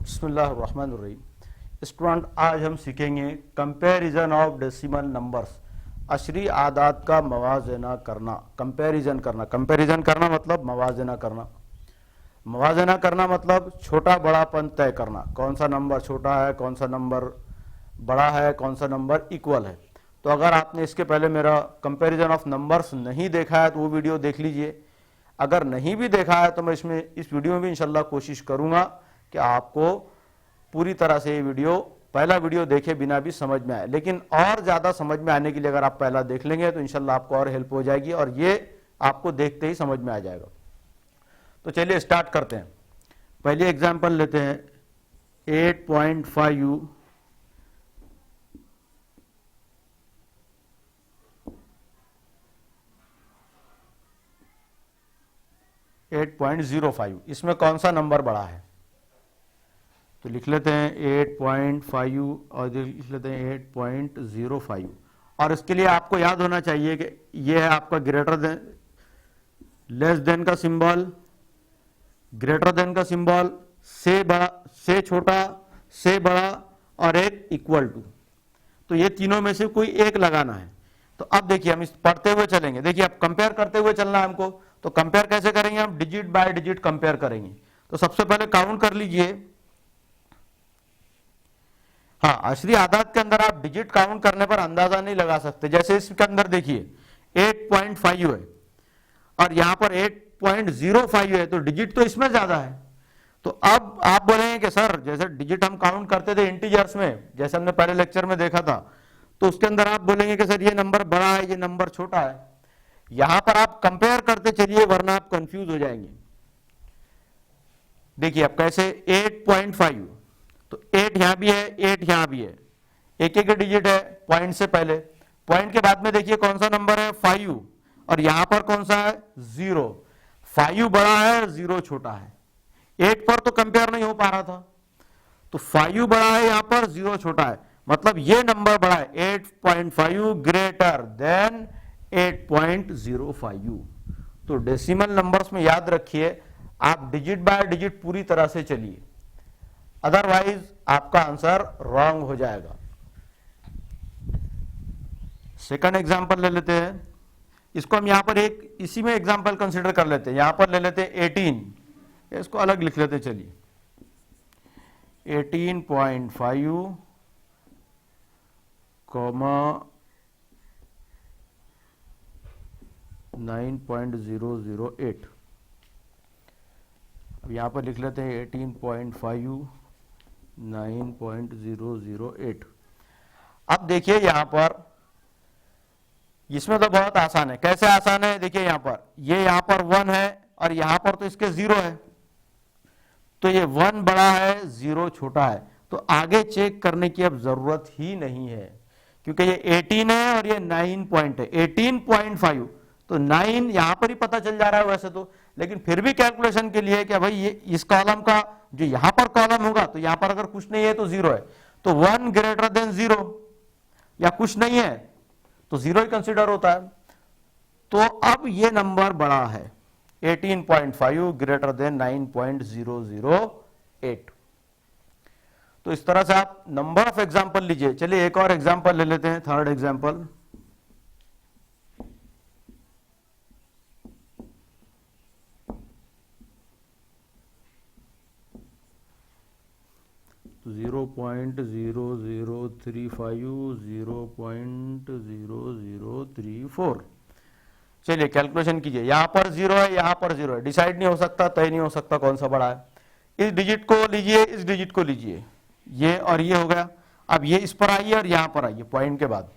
बिस्मिल्लाहिर्रहमानिर्रहीम। स्टूडेंट, आज हम सीखेंगे comparison of decimal numbers, Ashari आदाद का मवाजना करना। कंपैरिजन करना मतलब मवाजना करना। मवाजना करना मतलब छोटा बड़ापन तय करना, कौन सा नंबर छोटा है, कौन सा नंबर बड़ा है, कौन सा नंबर इक्वल है। तो अगर आपने इसके पहले मेरा कंपैरिजन ऑफ नंबर्स नहीं देखा है तो वो वीडियो देख लीजिए। अगर नहीं भी देखा है तो मैं इस वीडियो में भी इंशाल्लाह कोशिश करूंगा कि आपको पूरी तरह से ये पहला वीडियो देखे बिना भी समझ में आए। लेकिन और ज़्यादा समझ में आने के लिए अगर आप पहला देख लेंगे तो इंशाल्लाह आपको और हेल्प हो जाएगी और ये आपको देखते ही समझ में आ जाएगा। तो चलिए स्टार्ट करते हैं। पहले एग्जाम्पल लेते हैं 8.5 8.05। इसमें कौन सा नंबर बड़ा है? तो लिख लेते हैं 8.5 और लिख लेते हैं 8.05। और इसके लिए आपको याद होना चाहिए कि यह है आपका ग्रेटर देन, लेस देन का सिंबल, ग्रेटर देन का सिंबल, से बड़ा, से छोटा, से बड़ा और एक इक्वल टू। तो ये तीनों में से कोई एक लगाना है। तो अब देखिए हम इस पढ़ते हुए चलेंगे। देखिए अब कंपेयर करते हुए चलना है हमको। तो कंपेयर कैसे करेंगे? हम डिजिट बाय डिजिट कंपेयर करेंगे। तो सबसे पहले काउंट कर लीजिए। हाँ, अशरी आदाद के अंदर आप डिजिट काउंट करने पर अंदाजा नहीं लगा सकते। जैसे इसके अंदर देखिए 8.5 है और यहां पर 8.05 है, तो डिजिट तो इसमें ज्यादा है। तो अब आप बोलेंगे कि सर जैसे डिजिट हम काउंट करते थे इंटीजर्स में, जैसे हमने पहले लेक्चर में देखा था, तो उसके अंदर आप बोलेंगे कि सर ये नंबर बड़ा है, ये नंबर छोटा है। यहां पर आप कंपेयर करते चलिए वरना आप कंफ्यूज हो जाएंगे। देखिए अब कैसे 8.5, तो 8 यहां भी है, 8 यहां भी है, एक एक डिजिट है पॉइंट से पहले। पॉइंट के बाद में देखिए कौन सा नंबर है 5 और यहां पर कौन सा है 0। 5 बड़ा है, 0 छोटा है। 8 पर तो कंपेयर नहीं हो पा रहा था, तो 5 बड़ा है यहां पर, 0 छोटा है, मतलब ये नंबर बड़ा है। 8.5 ग्रेटर देन 8.05। तो डेसिमल नंबर्स में याद रखिए आप डिजिट बाय डिजिट पूरी तरह से चलिए, अदरवाइज आपका आंसर रॉन्ग हो जाएगा। सेकंड एग्जांपल ले लेते हैं। इसको हम यहां पर एक इसी में एग्जांपल कंसीडर कर लेते हैं। यहां पर ले लेते हैं 18, इसको अलग लिख लेते हैं। चलिए 18.5 9.008। अब यहां पर लिख लेते हैं 18.5 9.008। अब देखिए यहां पर इसमें तो बहुत आसान है। कैसे आसान है? देखिए यहां पर ये यहां पर 1 है और यहां पर तो इसके 0 है, तो ये 1 बड़ा है, 0 छोटा है। तो आगे चेक करने की अब जरूरत ही नहीं है क्योंकि ये 18 है और ये 9 पॉइंट है। 18.5 तो 9 यहां पर ही पता चल जा रहा है वैसे तो, लेकिन फिर भी कैलकुलेशन के लिए कि भाई ये इस कॉलम का जो यहां पर कॉलम होगा तो यहां पर अगर कुछ नहीं है तो 0 है, तो 1 ग्रेटर देन 0 या कुछ नहीं है तो 0 ही कंसीडर होता है। तो अब ये नंबर बड़ा है 18.5 ग्रेटर देन 9.008। तो इस तरह से आप नंबर ऑफ एग्जांपल लीजिए। चलिए एक और एग्जांपल ले लेते हैं, थर्ड एग्जांपल। तो 0.0035 0.0034। चलिए कैलकुलेशन कीजिए। यहां पर 0 है, यहां पर 0 है, डिसाइड नहीं हो सकता, तय नहीं हो सकता कौन सा बड़ा है। इस डिजिट को लीजिए, इस डिजिट को लीजिए, ये और ये हो गया। अब ये इस पर आइए और यहां पर आइए पॉइंट के बाद,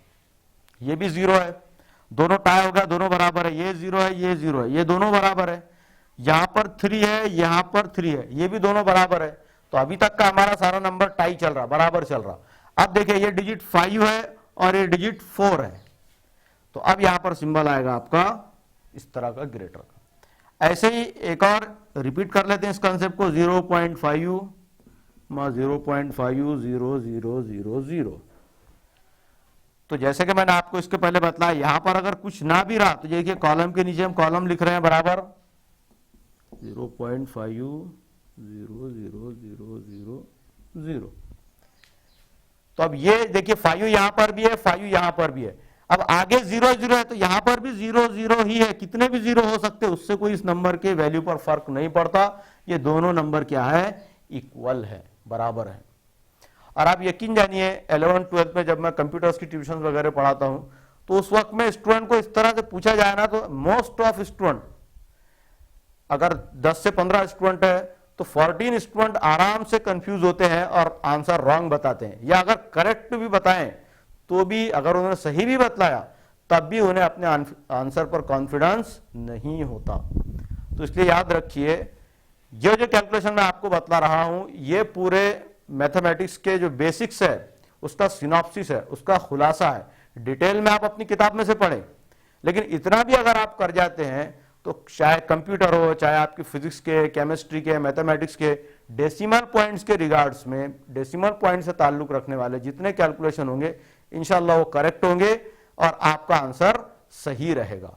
ये भी 0 है, दोनों टाई हो गया, दोनों बराबर है। ये 0 है, ये 0 है, ये दोनों बराबर है। यहां पर 3 है, यहां पर 3 है, ये भी दोनों बराबर है। तो अभी तक का हमारा सारा नंबर टाई चल रहा, बराबर चल रहा। अब देखिए ये डिजिट 5 है और ये डिजिट 4 है, तो अब यहां पर सिंबल आएगा आपका इस तरह का ग्रेटर का। ऐसे ही एक और रिपीट कर लेते हैं इस कंसेप्ट को। 0.5 0.50000। तो जैसे कि मैंने आपको इसके पहले बताया, यहां पर अगर कुछ ना भी रहा तो देखिए कॉलम के नीचे हम कॉलम लिख रहे हैं बराबर 0.5 0 0 0 0 0। तो अब ये देखिए 5 यहां पर भी है, 5 यहां पर भी है। अब आगे 0 0 है तो यहां पर भी 0 0 ही है, कितने भी 0 हो सकते, उससे कोई इस नंबर के वैल्यू पर फर्क नहीं पड़ता। ये दोनों नंबर क्या है, इक्वल है, बराबर है। और आप यकीन जानिए 11th 12th में जब मैं कंप्यूटर्स की ट्यूशन वगैरह पढ़ाता हूं तो उस वक्त में स्टूडेंट को इस तरह से पूछा जाए ना तो मोस्ट ऑफ स्टूडेंट, अगर 10 से 15 स्टूडेंट है तो 14 स्टूडेंट आराम से कंफ्यूज होते हैं और आंसर रॉन्ग बताते हैं, या अगर करेक्ट भी बताएं तो भी, अगर उन्होंने सही भी बतलाया तब भी उन्हें अपने आंसर पर कॉन्फिडेंस नहीं होता। तो इसलिए याद रखिए, ये जो कैलकुलेशन मैं आपको बतला रहा हूं ये पूरे मैथमेटिक्स के जो बेसिक्स है उसका सिनॉप्सिस है, उसका खुलासा है। डिटेल में आप अपनी किताब में से पढ़ें, लेकिन इतना भी अगर आप कर जाते हैं तो चाहे कंप्यूटर हो, चाहे आपकी फिजिक्स के, केमिस्ट्री के, मैथमेटिक्स के, डेसिमल पॉइंट्स के रिगार्ड्स में, डेसिमल पॉइंट से ताल्लुक रखने वाले जितने कैलकुलेशन होंगे इंशाल्लाह वो करेक्ट होंगे और आपका आंसर सही रहेगा।